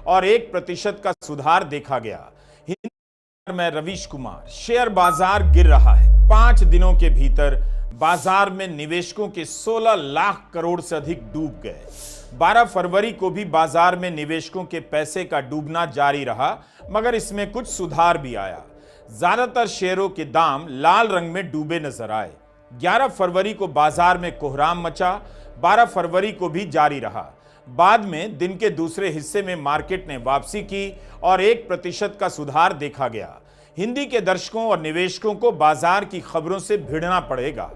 और 1% का सुधार देखा गया। हिंदी में रवीश कुमार। शेयर बाजार गिर रहा है। 5 दिनों के भीतर बाजार में निवेशकों के 16 लाख करोड़ से अधिक डूब गए। 12 फरवरी को भी बाजार में निवेशकों के पैसे का डूबना जारी रहा, मगर इसमें कुछ सुधार भी आया। ज्यादातर शेयरों के दाम लाल रंग में डूबे नजर आए। 11 फरवरी को बाजार में कोहराम मचा, 12 फरवरी को भी जारी रहा। बाद में दिन के दूसरे हिस्से में मार्केट ने वापसी की और 1% का सुधार देखा गया। हिंदी के दर्शकों और निवेशकों को बाजार की खबरों से भिड़ना पड़ेगा।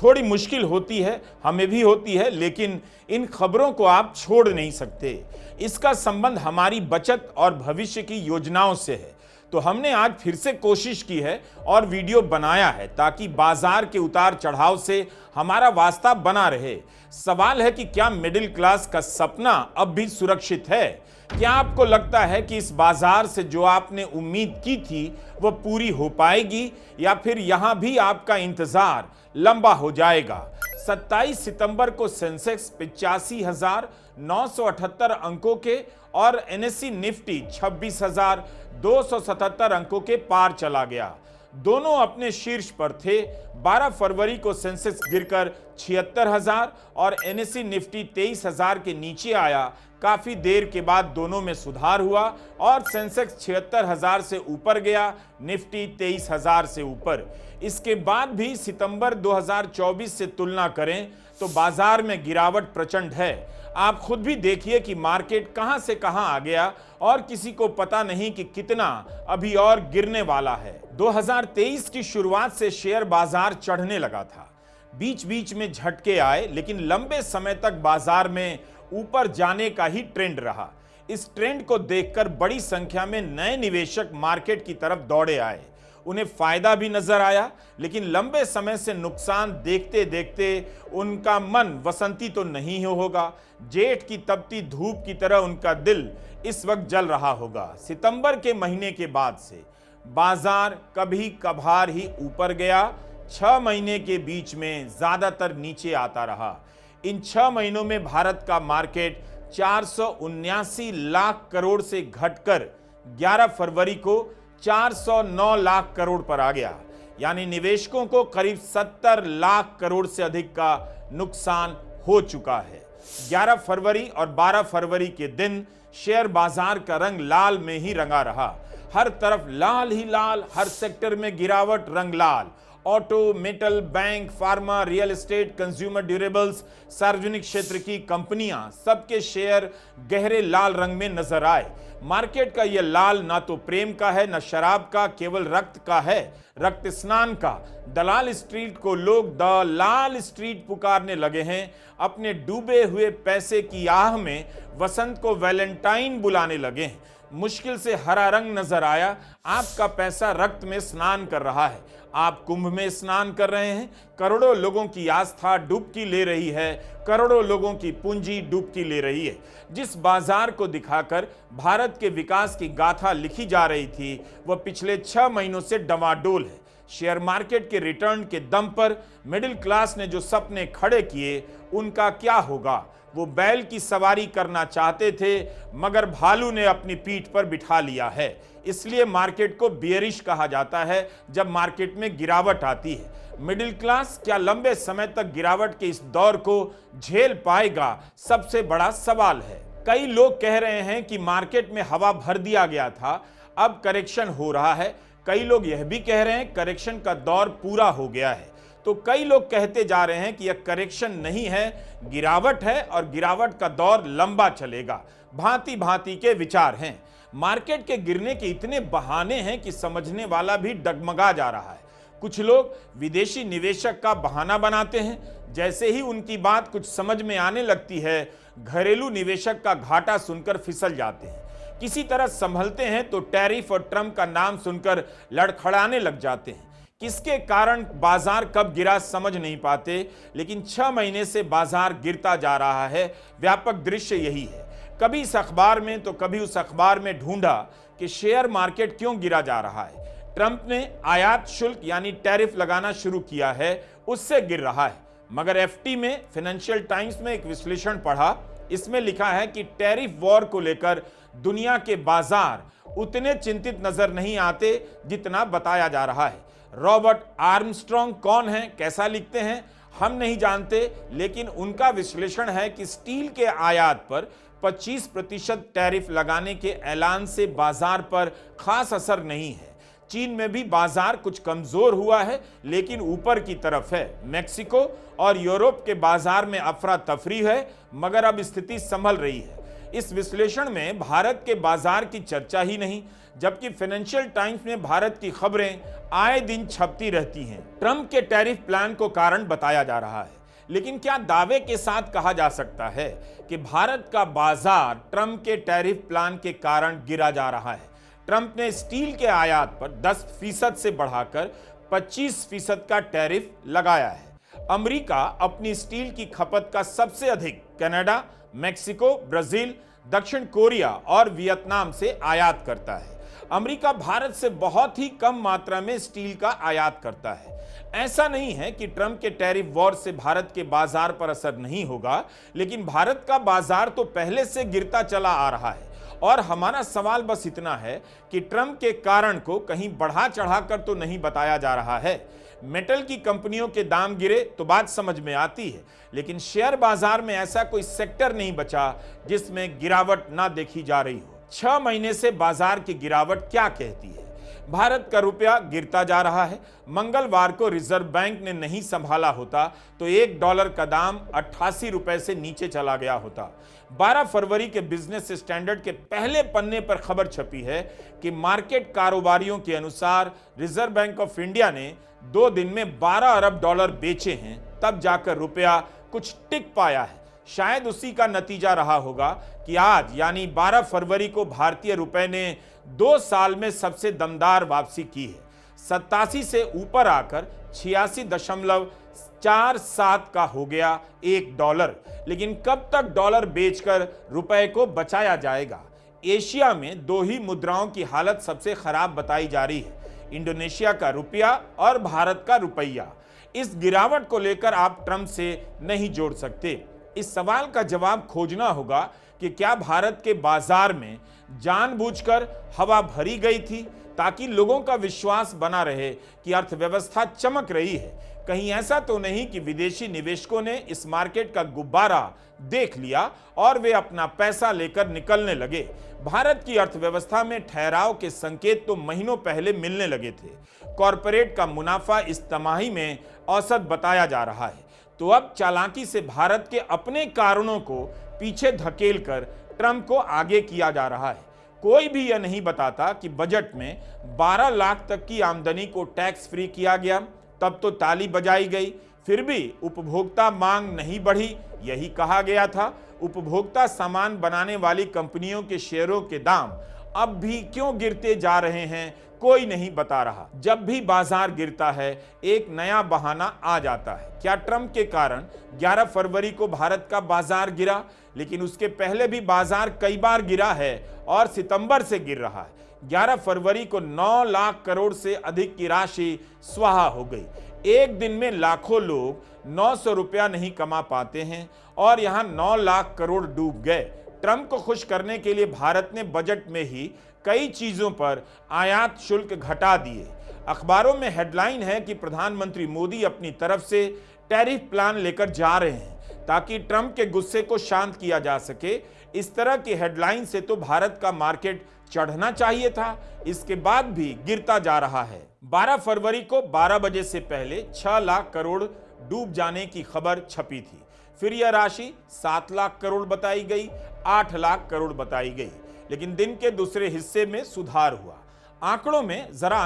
थोड़ी मुश्किल होती है, हमें भी होती है, लेकिन इन खबरों को आप छोड़ नहीं सकते। इसका संबंध हमारी बचत और भविष्य की योजनाओं से है। तो हमने आज फिर से कोशिश की है और वीडियो बनाया है ताकि बाजार के उतार चढ़ाव से हमारा वास्ता बना रहे। सवाल है कि क्या मिडिल क्लास का सपना अब भी सुरक्षित है? क्या आपको लगता है कि इस बाजार से जो आपने उम्मीद की थी वह पूरी हो पाएगी, या फिर यहां भी आपका इंतजार लंबा हो जाएगा? 27 सितंबर को सेंसेक्स 85,978 अंकों के और एनएसई निफ्टी 26,277 अंकों के पार चला गया। दोनों अपने शीर्ष पर थे। 12 फरवरी को सेंसेक्स गिरकर 76,000 और एनएसई निफ्टी 23,000 के नीचे आया। काफी देर के बाद दोनों में सुधार हुआ और सेंसेक्स 76,000 से ऊपर गया, निफ्टी 23,000 से ऊपर। इसके बाद भी सितंबर 2024 से तुलना करें तो बाजार में गिरावट प्रचंड है। आप खुद भी देखिए कि मार्केट कहां से कहां आ गया और किसी को पता नहीं कि कितना अभी और गिरने वाला है। 2023 की शुरुआत से शेयर बाजार चढ़ने लगा था। बीच बीच में झटके आए, लेकिन लंबे समय तक बाजार में ऊपर जाने का ही ट्रेंड रहा। इस ट्रेंड को देखकर बड़ी संख्या में नए निवेशक मार्केट की तरफ दौड़े आए। उन्हें फायदा भी नजर आया, लेकिन लंबे समय से नुकसान देखते देखते उनका मन वसंती तो नहीं होगा। जेठ की तपती धूप की तरह उनका दिल इस वक्त जल रहा होगा। सितंबर के महीने के बाद से बाजार कभी कभार ही ऊपर गया। 6 महीने के बीच में ज्यादातर नीचे आता रहा। इन 6 महीनों में भारत का मार्केट 479 लाख करोड़ से घटकर 11 फरवरी को 409 लाख करोड़ पर आ गया। यानी निवेशकों को करीब 70 लाख करोड़ से अधिक का नुकसान हो चुका है। 11 फरवरी और 12 फरवरी के दिन शेयर बाजार का रंग लाल में ही रंगा रहा। हर तरफ लाल ही लाल, हर सेक्टर में गिरावट, रंग लाल। Auto, metal, bank, pharma, real estate, consumer durables, सार्वजनिक क्षेत्र की कंपनियां, सबके शेयर गहरे लाल रंग में नजर आए। मार्केट का यह लाल ना तो प्रेम का है, ना शराब का, केवल रक्त का है, रक्त स्नान का। दलाल स्ट्रीट को लोग द लाल स्ट्रीट पुकारने लगे हैं। अपने डूबे हुए पैसे की आह में वसंत को वैलेंटाइन बुलाने लगे हैं। मुश्किल से हरा रंग नजर आया। आपका पैसा रक्त में स्नान कर रहा है। आप कुंभ में स्नान कर रहे हैं। करोड़ों लोगों की आस्था डुबकी ले रही है। करोड़ों लोगों की पूंजी डुबकी ले रही है। जिस बाजार को दिखाकर भारत के विकास की गाथा लिखी जा रही थी, वह पिछले 6 महीनों से डवाडोल है। शेयर मार्केट के रिटर्न के दम पर मिडिल क्लास ने जो सपने खड़े किए, उनका क्या होगा? वो बैल की सवारी करना चाहते थे, मगर भालू ने अपनी पीठ पर बिठा लिया है। इसलिए मार्केट को बियरिश कहा जाता है जब मार्केट में गिरावट आती है। मिडिल क्लास क्या लंबे समय तक गिरावट के इस दौर को झेल पाएगा, सबसे बड़ा सवाल है। कई लोग कह रहे हैं कि मार्केट में हवा भर दिया गया था, अब करेक्शन हो रहा है। कई लोग यह भी कह रहे हैं करेक्शन का दौर पूरा हो गया है। तो कई लोग कहते जा रहे हैं कि यह करेक्शन नहीं है, गिरावट है और गिरावट का दौर लंबा चलेगा। भांति भांति के विचार हैं। मार्केट के गिरने के इतने बहाने हैं कि समझने वाला भी डगमगा जा रहा है। कुछ लोग विदेशी निवेशक का बहाना बनाते हैं। जैसे ही उनकी बात कुछ समझ में आने लगती है, घरेलू निवेशक का घाटा सुनकर फिसल जाते हैं। किसी तरह संभलते हैं तो टैरिफ और ट्रंप का नाम सुनकर लड़खड़ाने लग जाते हैं। किसके कारण बाजार कब गिरा समझ नहीं पाते, लेकिन 6 महीने से बाजार गिरता जा रहा है। व्यापक दृश्य यही है। कभी इस अखबार में तो कभी उस अखबार में ढूंढा कि शेयर मार्केट क्यों गिरा जा रहा है। ट्रंप ने आयात शुल्क यानी टैरिफ लगाना शुरू किया है, उससे गिर रहा है। मगर एफटी में फाइनेंशियल टाइम्स में एक विश्लेषण पढ़ा, इसमें लिखा है कि टैरिफ वॉर को लेकर दुनिया के बाजार उतने चिंतित नजर नहीं आते जितना बताया जा रहा है। रॉबर्ट आर्मस्ट्रॉन्ग कौन है, कैसा लिखते हैं, हम नहीं जानते, लेकिन उनका विश्लेषण है कि स्टील के आयात पर 25% टैरिफ लगाने के ऐलान से बाजार पर खास असर नहीं है। चीन में भी बाजार कुछ कमजोर हुआ है, लेकिन ऊपर की तरफ है। मैक्सिको और यूरोप के बाजार में अफरा तफरी है, मगर अब स्थिति संभल रही है। इस विश्लेषण में भारत के बाजार की चर्चा ही नहीं, जबकि फाइनेंशियल टाइम्स में भारत की खबरें आए दिन छपती रहती हैं। ट्रंप के टैरिफ प्लान को कारण बताया जा रहा है, लेकिन क्या दावे के साथ कहा जा सकता है कि भारत का बाजार ट्रंप के टैरिफ प्लान के कारण गिरा जा रहा है? ट्रंप ने स्टील के आयात पर 10% से बढ़ाकर 25% का टैरिफ लगाया है। अमेरिका अपनी स्टील की खपत का सबसे अधिक कनाडा, मेक्सिको, ब्राजील, दक्षिण कोरिया और वियतनाम से आयात करता है। अमेरिका भारत से बहुत ही कम मात्रा में स्टील का आयात करता है। ऐसा नहीं है कि ट्रंप के टैरिफ वॉर से भारत के बाजार पर असर नहीं होगा, लेकिन भारत का बाजार तो पहले से गिरता चला आ रहा है। और हमारा सवाल बस इतना है कि ट्रंप के कारण को कहीं बढ़ा चढ़ाकर तो नहीं बताया जा रहा है। मेटल की कंपनियों के दाम गिरे तो बात समझ में आती है, लेकिन शेयर बाजार में ऐसा कोई सेक्टर नहीं बचा जिसमें गिरावट ना देखी जा रही हो। 6 महीने से बाजार की गिरावट क्या कहती है? भारत का रुपया गिरता जा रहा है। मंगलवार को रिजर्व बैंक ने नहीं संभाला होता तो $1 का दाम 88 रुपए से नीचे चला गया होता। 12 फरवरी के बिजनेस स्टैंडर्ड के पहले पन्ने पर खबर छपी है कि मार्केट कारोबारियों के अनुसार रिजर्व बैंक ऑफ इंडिया ने 2 दिन में $12 अरब बेचे हैं, तब जाकर रुपया कुछ टिक पाया है। शायद उसी का नतीजा रहा होगा कि आज यानी 12 फरवरी को भारतीय रुपए ने 2 साल में सबसे दमदार वापसी की है। 87 से ऊपर आकर 86.47 का हो गया $1। लेकिन कब तक डॉलर बेचकर रुपए को बचाया जाएगा? एशिया में 2 ही मुद्राओं की हालत सबसे खराब बताई जा रही है, इंडोनेशिया का रुपया और भारत का रुपया। इस गिरावट को लेकर आप ट्रंप से नहीं जोड़ सकते। इस सवाल का जवाब खोजना होगा कि क्या भारत के बाजार में जानबूझकर हवा भरी गई थी ताकि लोगों का विश्वास बना रहे कि अर्थव्यवस्था चमक रही है। कहीं ऐसा तो नहीं कि विदेशी निवेशकों ने इस मार्केट का गुब्बारा देख लिया और वे अपना पैसा लेकर निकलने लगे। भारत की अर्थव्यवस्था में ठहराव के संकेत तो महीनों पहले मिलने लगे थे। कॉरपोरेट का मुनाफा इस तिमाही में औसत बताया जा रहा है। तो अब चालाकी से भारत के अपने कारणों को पीछे धकेलकर ट्रंप को आगे किया जा रहा है। कोई भी यह नहीं बताता कि बजट में 12 लाख तक की आमदनी को टैक्स फ्री किया गया, तब तो ताली बजाई गई। फिर भी उपभोक्ता मांग नहीं बढ़ी, यही कहा गया था। उपभोक्ता सामान बनाने वाली कंपनियों के शेयरों के दाम अब भी क्यों गिरते जा रहे हैं, कोई नहीं बता रहा। जब भी बाजार गिरता है एक नया बहाना आ जाता है। क्या ट्रंप के कारण 11 फरवरी को भारत का बाजार गिरा? लेकिन उसके पहले भी बाजार कई बार गिरा है और सितंबर से गिर रहा है। 11 फरवरी को 9 लाख करोड़ से अधिक की राशि स्वाहा हो गई। एक दिन में लाखों लोग 900 रुपया नहीं कमा पाते हैं और यहां 9 लाख करोड़ डूब गए। ट्रंप को खुश करने के लिए भारत ने बजट में ही कई चीजों पर आयात शुल्क घटा दिए। अखबारों में हेडलाइन है कि प्रधानमंत्री मोदी अपनी तरफ से टैरिफ प्लान लेकर जा रहे हैं ताकि ट्रंप के गुस्से को शांत किया जा सके। इस तरह की हेडलाइन से तो भारत का मार्केट चढ़ना चाहिए था, इसके बाद भी गिरता जा रहा है। 12 फरवरी को 12 बजे से पहले 6 लाख करोड़ डूब जाने की खबर छपी थी। फिर यह राशि 7 लाख करोड़ बताई गई, 8 लाख करोड़ बताई गई, लेकिन दिन के दूसरे हिस्से में सुधार हुआ। आंकड़ों में जरा